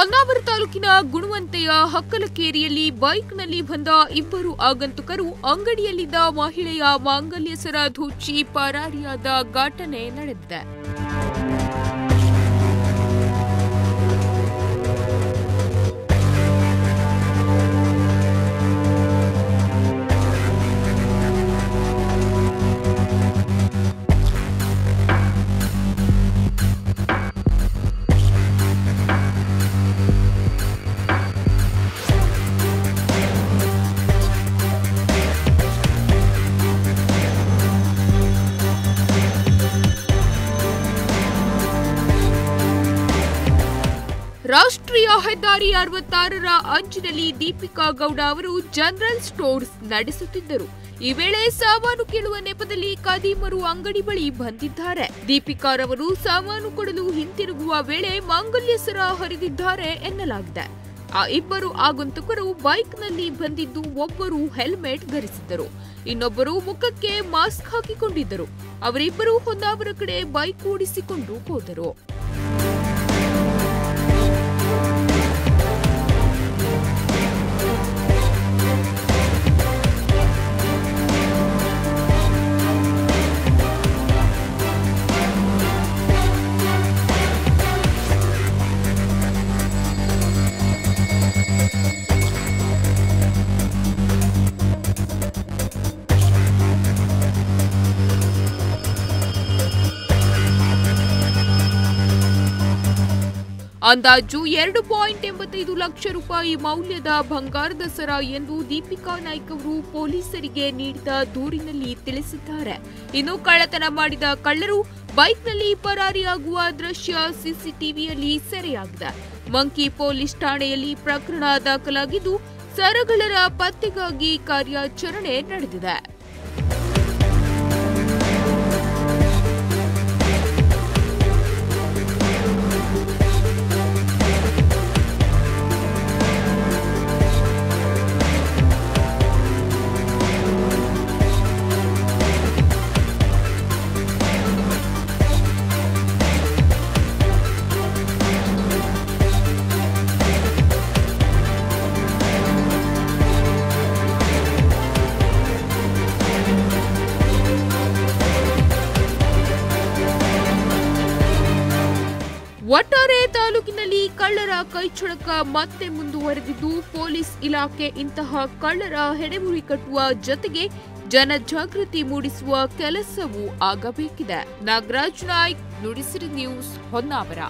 ಹೊನ್ನಾವರ ತಾಲೂಕಿನ ಗುಣವಂತೆಯ ಹಕ್ಕಲಕೇರಿಯಲ್ಲಿ ಬೈಕ್ನಲ್ಲಿ ಬಂದ ಇಬ್ಬರು ಆಗಂತುಕರು ಅಂಗಡಿಯಲ್ಲಿದ್ದ ಮಹಿಳೆಯ ಮಾಂಗಲ್ಯ ಸರ ದೋಚಿ ಪರಾರಿಯಾದ ಘಟನೆ ನಡೆದಿದೆ. ರಾಷ್ಟ್ರೀಯ ಹೆದ್ದಾರಿ 66ರ ಅಂಚಿನಲ್ಲಿ ದೀಪಿಕಾ ಗೌಡ ಅವರು ಜನರಲ್ ಸ್ಟೋರ್ಸ್ ನಡೆಸುತ್ತಿದ್ದರು. ಈ ವೇಳೆ ಸಾಮಾನು ಕೇಳುವ ನೆಪದಲ್ಲಿ ಖದೀಮರು ಅಂಗಡಿ ಬಳಿ ಬಂದಿದ್ದಾರೆ. ದೀಪಿಕಾರವರು ಸಾಮಾನು ಕೊಡಲು ಹಿಂತಿರುಗುವ ವೇಳೆ ಮಾಂಗಲ್ಯ ಸರ ಹರಿದಿದ್ದಾರೆ ಎನ್ನಲಾಗಿದೆ. ಆ ಇಬ್ಬರು ಆಗಂತುಕರು ಬೈಕ್ನಲ್ಲಿ ಬಂದಿದ್ದು ಒಬ್ಬರು ಹೆಲ್ಮೆಟ್ ಧರಿಸಿದ್ದರು, ಇನ್ನೊಬ್ಬರು ಮುಖಕ್ಕೆ ಮಾಸ್ಕ್ ಹಾಕಿಕೊಂಡಿದ್ದರು. ಅವರಿಬ್ಬರು ಹೊನ್ನಾವರ ಕಡೆ ಬೈಕ್ ಓಡಿಸಿಕೊಂಡು ಹೋದರು. ಅಂದಾಜು 2.85 ಲಕ್ಷ ರೂಪಾಯಿ ಮೌಲ್ಯದ ಬಂಗಾರದ ಸರ ಎಂದು ದೀಪಿಕಾ ನಾಯ್ಕ್ ಅವರು ಪೊಲೀಸರಿಗೆ ನೀಡಿದ ದೂರಿನಲ್ಲಿ ತಿಳಿಸಿದ್ದಾರೆ. ಇನ್ನು ಕಳ್ಳತನ ಮಾಡಿದ ಕಳ್ಳರು ಬೈಕ್ನಲ್ಲಿ ಪರಾರಿಯಾಗುವ ದೃಶ್ಯ ಸಿಸಿಟಿವಿಯಲ್ಲಿ ಸೆರೆಯಾಗಿದೆ. ಮಂಕಿ ಪೊಲೀಸ್ ಠಾಣೆಯಲ್ಲಿ ಪ್ರಕರಣ ದಾಖಲಾಗಿದ್ದು ಸರಗಳರ ಪತ್ತೆಗಾಗಿ ಕಾರ್ಯಾಚರಣೆ ನಡೆದಿದೆ. ಒಟ್ಟಾರೆ ತಾಲೂಕಿನಲ್ಲಿ ಕಳ್ಳರ ಕೈಚಳಕ ಮತ್ತೆ ಮುಂದುವರೆದಿದ್ದು ಪೊಲೀಸ್ ಇಲಾಖೆ ಇಂತಹ ಕಳ್ಳರ ಹೆಡೆಮುರಿ ಕಟ್ಟುವ ಜೊತೆಗೆ ಜನಜಾಗೃತಿ ಮೂಡಿಸುವ ಕೆಲಸವೂ ಆಗಬೇಕಿದೆ. ನಾಗರಾಜ್ ನಾಯ್ಕ್, ನುಡಿಸಿರಿ ನ್ಯೂಸ್, ಹೊನ್ನಾವರ.